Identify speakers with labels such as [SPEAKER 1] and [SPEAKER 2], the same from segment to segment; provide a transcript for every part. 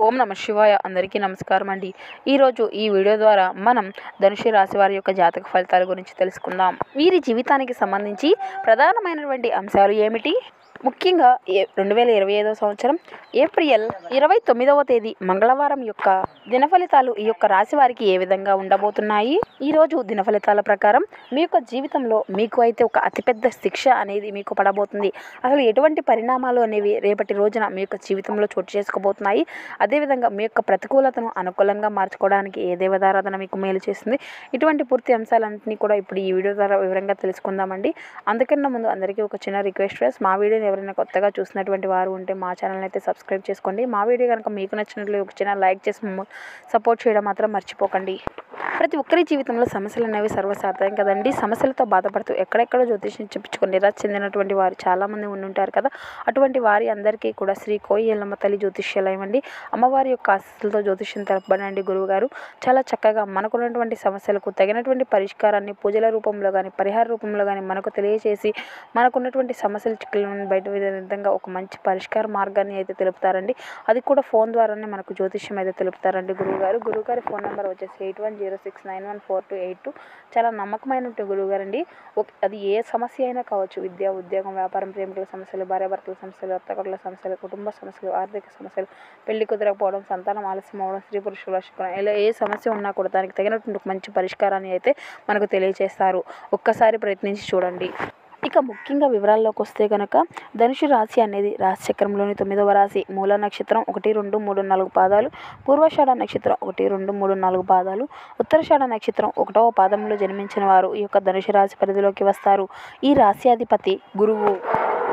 [SPEAKER 1] ఓం నమ శివాయ. అందరికీ నమస్కారం అండి. ఈరోజు ఈ వీడియో ద్వారా మనం ధనుసు రాశి వారి యొక్క జాతక ఫలితాల గురించి తెలుసుకుందాం. వీరి జీవితానికి సంబంధించి ప్రధానమైనటువంటి అంశాలు ఏమిటి? ముఖ్యంగా 2025 సంవత్సరం ఏప్రిల్ 29వ తేదీ మంగళవారం యొక్క దినఫలితాలు ఈ యొక్క రాశి వారికి ఏ విధంగా ఉండబోతున్నాయి? ఈరోజు దినఫలితాల ప్రకారం మీ యొక్క జీవితంలో మీకు అయితే ఒక అతిపెద్ద శిక్ష అనేది మీకు పడబోతుంది. అసలు ఎటువంటి పరిణామాలు అనేవి రేపటి రోజున మీ యొక్క జీవితంలో చోటు చేసుకోబోతున్నాయి? అదేవిధంగా మీ యొక్క ప్రతికూలతను అనుకూలంగా మార్చుకోవడానికి ఏ దేవతారాధన మీకు మేలు చేస్తుంది? ఇటువంటి పూర్తి అంశాలన్నింటినీ కూడా ఇప్పుడు ఈ వీడియో ద్వారా వివరంగా తెలుసుకుందామండి. అందుకన్నా ముందు అందరికీ ఒక చిన్న రిక్వెస్ట్ ఫ్రెండ్స్, మా వీడియోని ఎవరైనా కొత్తగా చూసినటువంటి వారు ఉంటే మా ఛానల్ అయితే సబ్స్క్రైబ్ చేసుకోండి. మా వీడియో కనుక మీకు నచ్చినట్లు ఒక చిన్న లైక్ చేసి సపోర్ట్ చేయడం మాత్రం మర్చిపోకండి. ప్రతి ఒక్కరి జీవితంలో సమస్యలు అనేవి సర్వసాధారణం కదండి. సమస్యలతో బాధపడుతూ ఎక్కడెక్కడో జ్యోతిష్యం చెప్పించుకొని నిరాశ చెందినటువంటి వారు చాలామంది ఉండుంటారు కదా. అటువంటి వారి అందరికీ కూడా శ్రీ కోయిలమ్మ తల్లి జ్యోతిష్యాలయం అండి. అమ్మవారి యొక్క ఆశీస్సులతో జ్యోతిష్యం తెలపబడండి. గురువుగారు చాలా చక్కగా మనకున్నటువంటి సమస్యలకు తగినటువంటి పరిష్కారాన్ని పూజల రూపంలో కానీ పరిహార రూపంలో కానీ మనకు తెలియజేసి మనకున్నటువంటి సమస్యల చిక్కులను బయట విధంగా ఒక మంచి పరిష్కార మార్గాన్ని అయితే తెలుపుతారండి. అది కూడా ఫోన్ ద్వారానే మనకు జ్యోతిష్యం అయితే తెలుపుతారండి గురువుగారి ఫోన్ నెంబర్ వచ్చేసి 8106914282. చాలా నమ్మకమైన గురువుగారు అండి. అది ఏ సమస్య అయినా కావచ్చు, విద్య, ఉద్యోగం, వ్యాపారం, ప్రేమికుల సమస్యలు, భార్యాభర్తల సమస్యలు, అత్తకొడల సమస్యలు, కుటుంబ సమస్యలు, ఆర్థిక సమస్యలు, పెళ్లి కుదరకపోవడం, సంతానం ఆలస్యం అవ్వడం, స్త్రీ పురుషుల వశీకరణ, ఇలా ఏ సమస్య ఉన్నా కూడా దానికి తగినటువంటి మంచి పరిష్కారాన్ని అయితే మనకు తెలియజేస్తారు. ఒక్కసారి ప్రయత్నించి చూడండి. ఇక ముఖ్యంగా వివరాల్లోకి వస్తే కనుక ధనుసు రాశి అనేది రాశి చక్రంలోని 9వ రాశి. మూల నక్షత్రం 1, 2, 3, 4 పాదాలు, పూర్వాషాఢ నక్షత్రం 1, 2, 3, 4 పాదాలు, ఉత్తరాషాఢ నక్షత్రం 1వ పాదంలో జన్మించిన వారు ఈ యొక్క ధనుసు రాశి పరిధిలోకి వస్తారు. ఈ రాశి అధిపతి గురువు.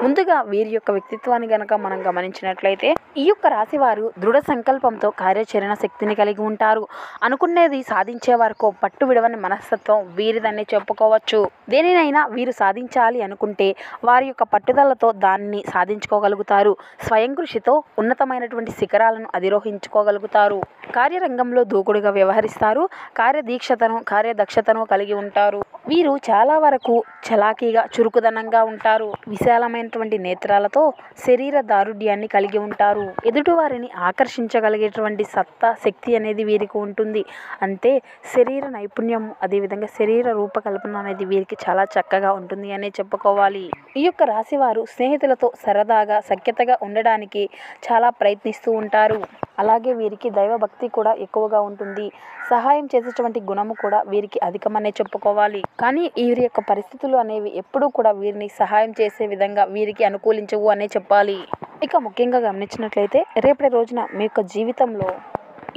[SPEAKER 1] ముందుగా వీరి యొక్క వ్యక్తిత్వాన్ని గనక మనం గమనించినట్లయితే ఈ యొక్క రాశి వారు దృఢ సంకల్పంతో కార్యాచరణ శక్తిని కలిగి ఉంటారు. అనుకునేది సాధించే వరకు పట్టు విడవని మనస్తత్వం వీరిదని చెప్పుకోవచ్చు. దేనినైనా వీరు సాధించాలి అనుకుంటే వారి యొక్క పట్టుదలతో దాన్ని సాధించుకోగలుగుతారు. స్వయం కృషితో ఉన్నతమైనటువంటి శిఖరాలను అధిరోహించుకోగలుగుతారు. కార్యరంగంలో దూకుడుగా వ్యవహరిస్తారు. కార్యదక్షతను కలిగి ఉంటారు. వీరు చాలా వరకు చలాకీగా చురుకుదనంగా ఉంటారు. విశాలమైనటువంటి నేత్రాలతో శరీర దారుఢ్యాన్ని కలిగి ఉంటారు. ఎదుటివారిని ఆకర్షించగలిగేటువంటి శక్తి అనేది వీరికి ఉంటుంది. అంతే శరీర నైపుణ్యం, అదేవిధంగా శరీర రూపకల్పన అనేది వీరికి చాలా చక్కగా ఉంటుంది అనే చెప్పుకోవాలి. ఈ యొక్క రాశి వారు స్నేహితులతో సరదాగా సఖ్యతగా ఉండడానికి చాలా ప్రయత్నిస్తూ ఉంటారు. అలాగే వీరికి దైవభక్తి కూడా ఎక్కువగా ఉంటుంది. సహాయం చేసేటువంటి గుణము కూడా వీరికి అధికమనే చెప్పుకోవాలి. కానీ వీరి యొక్క పరిస్థితులు అనేవి ఎప్పుడూ కూడా వీరిని సహాయం చేసే విధంగా వీరికి అనుకూలించవు అనే చెప్పాలి. ఇక ముఖ్యంగా గమనించినట్లయితే రేపటి రోజున మీ యొక్క జీవితంలో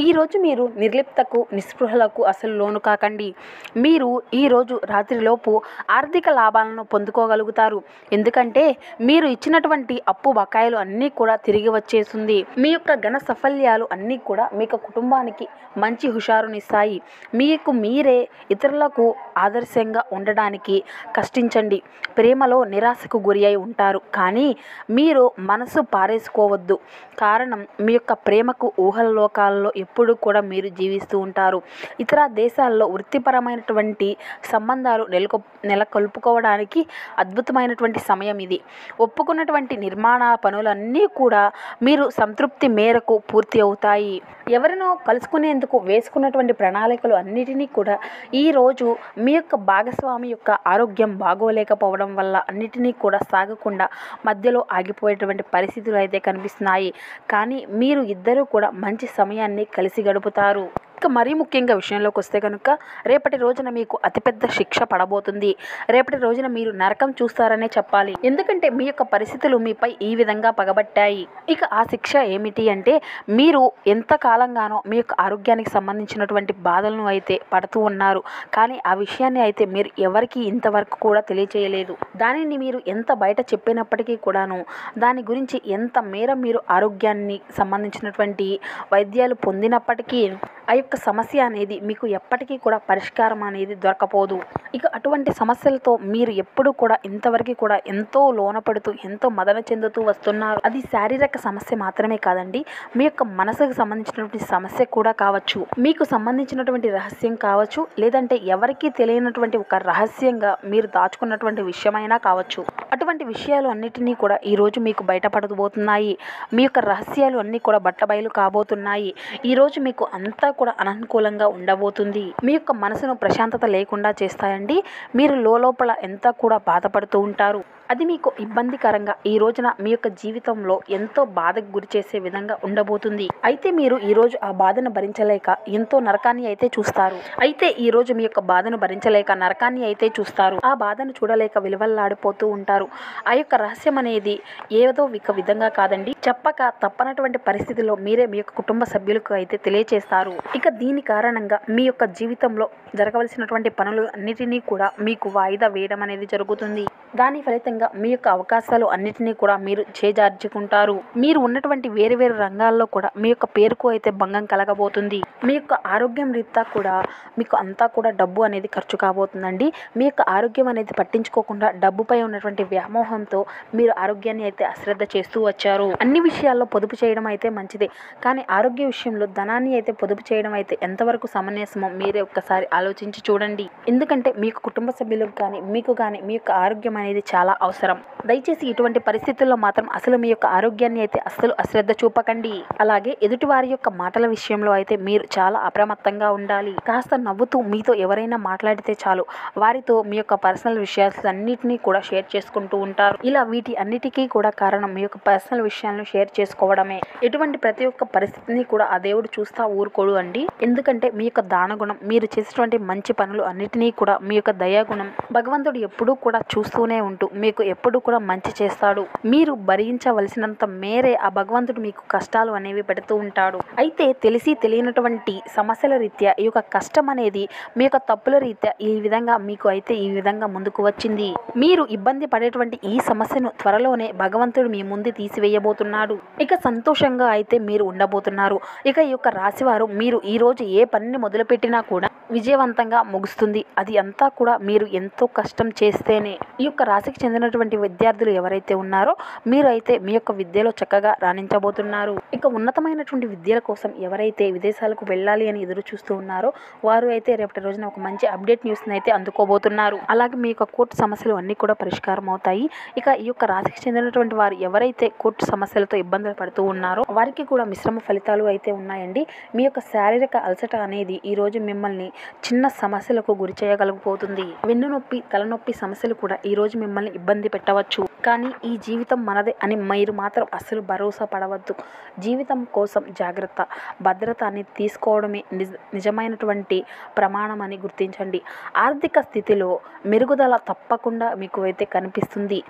[SPEAKER 1] ఈరోజు మీరు నిర్లిప్తకు నిస్పృహలకు అసలు లోను కాకండి. మీరు ఈరోజు రాత్రిలోపు ఆర్థిక లాభాలను పొందుకోగలుగుతారు. ఎందుకంటే మీరు ఇచ్చినటువంటి అప్పు బకాయిలు అన్నీ కూడా తిరిగి వచ్చేస్తుంది. మీ యొక్క ఘన సఫల్యాలు అన్నీ కూడా మీ కుటుంబానికి మంచి హుషారునిస్తాయి. మీకు మీరే ఇతరులకు ఆదర్శంగా ఉండడానికి కష్టించండి. ప్రేమలో నిరాశకు గురి అయి ఉంటారు, కానీ మీరు మనసు పారేసుకోవద్దు. కారణం మీ యొక్క ప్రేమకు ఊహల లోకాలలో ఎప్పుడు కూడా మీరు జీవిస్తూ ఉంటారు. ఇతర దేశాల్లో వృత్తిపరమైనటువంటి సంబంధాలు నెలకొల్పుకోవడానికి అద్భుతమైనటువంటి సమయం ఇది. ఒప్పుకున్నటువంటి నిర్మాణ పనులన్నీ కూడా మీరు సంతృప్తి మేరకు పూర్తి అవుతాయి. ఎవరినో కలుసుకునేందుకు వేసుకున్నటువంటి ప్రణాళికలు అన్నిటినీ కూడా ఈరోజు మీ యొక్క భాగస్వామి యొక్క ఆరోగ్యం బాగోలేకపోవడం వల్ల అన్నిటినీ కూడా సాగకుండా మధ్యలో ఆగిపోయేటువంటి పరిస్థితులు అయితే కనిపిస్తున్నాయి. కానీ మీరు ఇద్దరూ కూడా మంచి సమయాన్ని కలిసి గడుపుతారు. ఇక మరీ ముఖ్యంగా విషయంలోకి వస్తే కనుక రేపటి రోజున మీకు అతిపెద్ద శిక్ష పడబోతుంది. రేపటి రోజున మీరు నరకం చూస్తారనే చెప్పాలి. ఎందుకంటే మీ యొక్క పరిస్థితులు మీపై ఈ విధంగా పగబట్టాయి. ఇక ఆ శిక్ష ఏమిటి అంటే మీరు ఎంతకాలంగానో మీ యొక్క ఆరోగ్యానికి సంబంధించినటువంటి బాధలను అయితే పడుతూ ఉన్నారు. కానీ ఆ విషయాన్ని అయితే మీరు ఎవరికి ఇంతవరకు కూడా తెలియచేయలేదు. దానిని మీరు ఎంత బయట చెప్పినప్పటికీ కూడాను దాని గురించి ఎంత మేర మీరు ఆరోగ్యాన్ని సంబంధించినటువంటి వైద్యాలు పొందినప్పటికీ ఆ యొక్క సమస్య అనేది మీకు ఎప్పటికీ కూడా పరిష్కారం అనేది దొరకపోదు. ఇక అటువంటి సమస్యలతో మీరు ఎప్పుడు కూడా ఇంతవరకు కూడా ఎంతో లోనపడుతూ ఎంతో మదన చెందుతూ వస్తున్నారు. అది శారీరక సమస్య మాత్రమే కాదండి, మీ యొక్క మనసుకు సంబంధించినటువంటి సమస్య కూడా కావచ్చు, మీకు సంబంధించినటువంటి రహస్యం కావచ్చు, లేదంటే ఎవరికీ తెలియనటువంటి ఒక రహస్యంగా మీరు దాచుకున్నటువంటి విషయమైనా కావచ్చు. అటువంటి విషయాలు అన్నిటినీ కూడా ఈరోజు మీకు బయటపడబోతున్నాయి. మీ యొక్క రహస్యాలు అన్నీ కూడా బట్టబయలు కాబోతున్నాయి. ఈరోజు మీకు అంతా కూడా అననుకూలంగా ఉండబోతుంది. మీ యొక్క మనసును ప్రశాంతత లేకుండా చేస్తాయండి. మీరు లోపల ఎంత కూడా బాధపడుతూ ఉంటారు. అది మీకు ఇబ్బందికరంగా ఈ రోజున మీ యొక్క జీవితంలో ఎంతో బాధకు గురి చేసే విధంగా ఉండబోతుంది. అయితే మీరు ఈరోజు ఆ బాధను భరించలేక ఎంతో నరకాన్ని అయితే చూస్తారు. మీ యొక్క బాధను భరించలేక నరకాన్ని అయితే చూస్తారు. ఆ బాధను చూడలేక విలువల్లాడిపోతూ ఉంటారు. ఆ యొక్క రహస్యం అనేది ఏదో ఒక విధంగా కాదండి, చెప్పక తప్పనటువంటి పరిస్థితిలో మీరే మీ యొక్క కుటుంబ సభ్యులకు అయితే తెలియచేస్తారు. ఇక దీని కారణంగా మీ యొక్క జీవితంలో జరగవలసినటువంటి పనులు అన్నిటినీ కూడా మీకు వాయిదా వేయడం అనేది జరుగుతుంది. దాని ఫలితంగా మీ యొక్క అవకాశాలు అన్నిటినీ కూడా మీరు చేజార్చుకుంటారు. మీరు ఉన్నటువంటి వేరు వేరు రంగాల్లో కూడా మీ యొక్క పేరుకు అయితే భంగం కలగబోతుంది. మీ యొక్క ఆరోగ్యం రీత్యా కూడా మీకు అంతా కూడా డబ్బు అనేది ఖర్చు కాబోతుందండి. మీ యొక్క ఆరోగ్యం అనేది పట్టించుకోకుండా డబ్బుపై ఉన్నటువంటి వ్యామోహంతో మీరు ఆరోగ్యాన్ని అయితే అశ్రద్ధ చేస్తూ వచ్చారు. అన్ని విషయాల్లో పొదుపు చేయడం అయితే మంచిదే, కానీ ఆరోగ్య విషయంలో ధనాన్ని అయితే పొదుపు చేయడం అయితే ఎంతవరకు సమంజసమో మీరే ఒక్కసారి ఆలోచించి చూడండి. ఎందుకంటే మీ యొక్క కుటుంబ సభ్యులకు కానీ మీకు కానీ మీ యొక్క ఆరోగ్యం అనేది చాలా అవసరం. దయచేసి ఇటువంటి పరిస్థితుల్లో మాత్రం అసలు మీ యొక్క ఆరోగ్యాన్ని అయితే అస్సలు అశ్రద్ధ చూపకండి. అలాగే ఎదుటి వారి యొక్క మాటల విషయంలో అయితే మీరు చాలా అప్రమత్తంగా ఉండాలి. కాస్త నవ్వుతూ మీతో ఎవరైనా మాట్లాడితే చాలు వారితో మీ యొక్క పర్సనల్ విషయాలు అన్నిటినీ కూడా షేర్ చేసుకుంటూ ఉంటారు. ఇలా వీటి అన్నిటికీ కూడా కారణం మీ యొక్క పర్సనల్ విషయాలను షేర్ చేసుకోవడమే. ఎటువంటి ప్రతి ఒక్క పరిస్థితిని కూడా ఆ దేవుడు చూస్తా ఊరుకోడు అండి. ఎందుకంటే మీ యొక్క దానగుణం, మీరు చేసేటువంటి మంచి పనులు అన్నిటినీ కూడా మీ యొక్క దయాగుణం భగవంతుడు ఎప్పుడూ కూడా చూస్తూనే ఉంటూ మీకు ఎప్పుడు కూడా మంచి చేస్తాడు. మీరు భరించవలసినంత మేరే ఆ భగవంతుడు మీకు కష్టాలు అనేవి పెడుతూ ఉంటాడు. అయితే తెలిసి తెలియనటువంటి సమస్యల రీత్యా ఈ యొక్క కష్టం అనేది మీ యొక్క తప్పుల రీత్యా ఈ విధంగా ముందుకు వచ్చింది. మీరు ఇబ్బంది పడేటువంటి ఈ సమస్యను త్వరలోనే భగవంతుడు మీ ముందు తీసివేయబోతున్నాడు. ఇక సంతోషంగా అయితే మీరు ఉండబోతున్నారు. ఇక ఈ యొక్క రాశివారు మీరు ఈ రోజు ఏ పనిని మొదలుపెట్టినా కూడా విజయవంతంగా ముగుస్తుంది. అది అంతా కూడా మీరు ఎంతో కష్టం చేస్తేనే. ఈ యొక్క రాశికి చెందినటువంటి విద్యార్థులు ఎవరైతే ఉన్నారో మీరు అయితే మీ యొక్క విద్యలో చక్కగా రాణించబోతున్నారు. ఇక ఉన్నతమైనటువంటి విద్యల కోసం ఎవరైతే విదేశాలకు వెళ్ళాలి అని ఎదురు చూస్తూ ఉన్నారో వారు అయితే రేపటి రోజున ఒక మంచి అప్డేట్ న్యూస్ని అయితే అందుకోబోతున్నారు. అలాగే మీ యొక్క కోర్టు సమస్యలు అన్నీ కూడా పరిష్కారం అవుతాయి. ఇక ఈ యొక్క రాశికి చెందినటువంటి వారు ఎవరైతే కోర్టు సమస్యలతో ఇబ్బందులు పడుతూ ఉన్నారో వారికి కూడా మిశ్రమ ఫలితాలు అయితే ఉన్నాయండి. మీ యొక్క శారీరక అలసట అనేది ఈ రోజు మిమ్మల్ని చిన్న సమస్యలకు గురి చేయగలిగిపోతుంది. వెన్నునొప్పి, తలనొప్పి సమస్యలు కూడా ఈ రోజు మిమ్మల్ని ఇబ్బంది పెట్టవచ్చు. కానీ ఈ జీవితం మనదే అని మీరు మాత్రం అస్సలు భరోసా పడవద్దు. జీవితం కోసం జాగ్రత్త, భద్రత అనేది తీసుకోవడమే నిజమైనటువంటి ప్రమాణం అని గుర్తించండి. ఆర్థిక స్థితిలో మెరుగుదల తప్పకుండా మీకు అయితే కనిపిస్తుంది.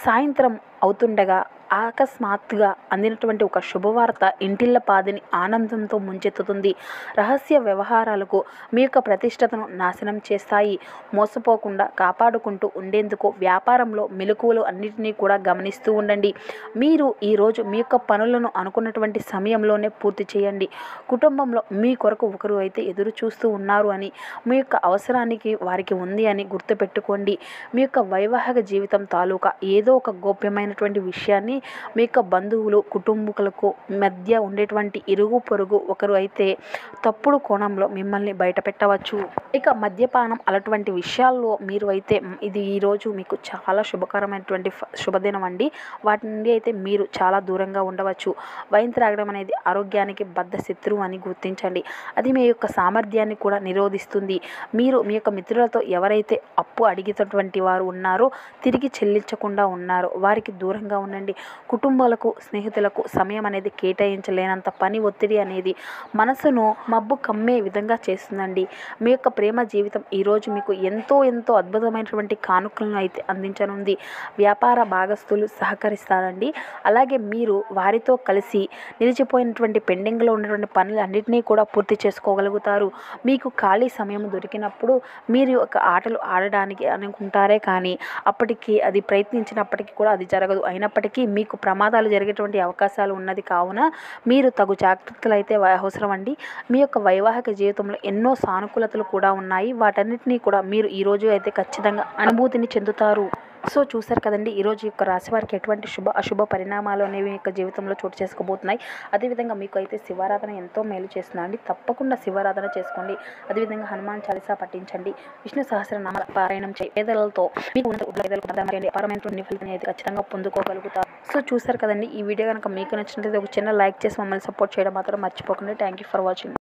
[SPEAKER 1] సాయంత్రం అవుతుండగా అకస్మాత్తుగా అందినటువంటి ఒక శుభవార్త ఇంటిళ్ళ పాదిని ఆనందంతో ముంచెత్తుతుంది. రహస్య వ్యవహారాలకు మీ యొక్క ప్రతిష్టతను నాశనం చేస్తాయి. మోసపోకుండా కాపాడుకుంటూ ఉండేందుకు వ్యాపారంలో మెలకువలు అన్నిటినీ కూడా గమనిస్తూ ఉండండి. మీరు ఈరోజు మీ యొక్క పనులను అనుకున్నటువంటి సమయంలోనే పూర్తి చేయండి. కుటుంబంలో మీ కొరకు ఒకరు అయితే ఎదురు చూస్తూ ఉన్నారు అని, మీ యొక్క అవసరానికి వారికి ఉంది అని గుర్తుపెట్టుకోండి. మీ యొక్క వైవాహిక జీవితం తాలూకా ఏదో ఒక గోప్యమైనటువంటి విషయాన్ని మీ యొక్క బంధువులు, కుటుంబకులకు మధ్య ఉండేటువంటి ఇరుగు పొరుగు ఒకరు అయితే తప్పుడు కోణంలో మిమ్మల్ని బయట పెట్టవచ్చు. ఇక మద్యపానం అలాంటి విషయాల్లో మీరు అయితే ఇది ఈరోజు మీకు చాలా శుభకరమైనటువంటి శుభదినం అండి. వాటి నుండి అయితే మీరు చాలా దూరంగా ఉండవచ్చు. వైన్ త్రాగడం అనేది ఆరోగ్యానికి బద్ధ శత్రువు అని గుర్తించండి. అది మీ యొక్క సామర్థ్యాన్ని కూడా నిరోధిస్తుంది. మీరు మీ యొక్క మిత్రులతో ఎవరైతే అప్పు అడిగేటటువంటి వారు ఉన్నారో, తిరిగి చెల్లించకుండా ఉన్నారో వారికి దూరంగా ఉండండి. కుటుంబాలకు, స్నేహితులకు సమయం అనేది కేటాయించలేనంత పని ఒత్తిడి అనేది మనసును మబ్బు కమ్మే విధంగా చేస్తుందండి. మీ యొక్క ప్రేమ జీవితం ఈరోజు మీకు ఎంతో అద్భుతమైనటువంటి కానుకలను అయితే అందించనుంది. వ్యాపార భాగస్తులు సహకరిస్తారండి. అలాగే మీరు వారితో కలిసి నిలిచిపోయినటువంటి పెండింగ్లో ఉన్నటువంటి పనులన్నింటినీ కూడా పూర్తి చేసుకోగలుగుతారు. మీకు ఖాళీ సమయం దొరికినప్పుడు మీరు ఒక ఆటలు ఆడడానికి అనుకుంటారే కానీ అది ప్రయత్నించినప్పటికీ కూడా అది జరగదు. అయినప్పటికీ మీకు ప్రమాదాలు జరిగేటువంటి అవకాశాలు ఉన్నది. కావున మీరు తగు జాగ్రత్తలు అయితే అవసరం అండి. మీ యొక్క వైవాహిక జీవితంలో ఎన్నో సానుకూలతలు కూడా ఉన్నాయి. వాటన్నిటినీ కూడా మీరు ఈరోజు అయితే ఖచ్చితంగా అనుభూతిని చెందుతారు. సో చూసారు కదండి, ఈరోజు యొక్క రాశి వారికి ఎటువంటి అశుభ పరిణామాలు అనేవి మీ యొక్క జీవితంలో చోటు చేసుకోబోతున్నాయి. అదేవిధంగా మీకు అయితే శివారాధన ఎంతో మేలు చేస్తుందండి. తప్పకుండా శివారాధన చేసుకోండి. అదేవిధంగా హనుమాన్ చాలీసా పఠించండి. విష్ణు సహస్రనామ పారాయణం చేయి. పేదలతో మీకు అపారమైనటువంటి ఫలితాన్ని అయితే ఖచ్చితంగా పొందుకోగలుగుతారు. సో చూసారు కదండి, ఈ వీడియో కనుక మీకు నచ్చినట్లయితే ఒక చిన్న లైక్ చేసి మమ్మల్ని సపోర్ట్ చేయడం మాత్రం మర్చిపోకండి. Thank you for watching.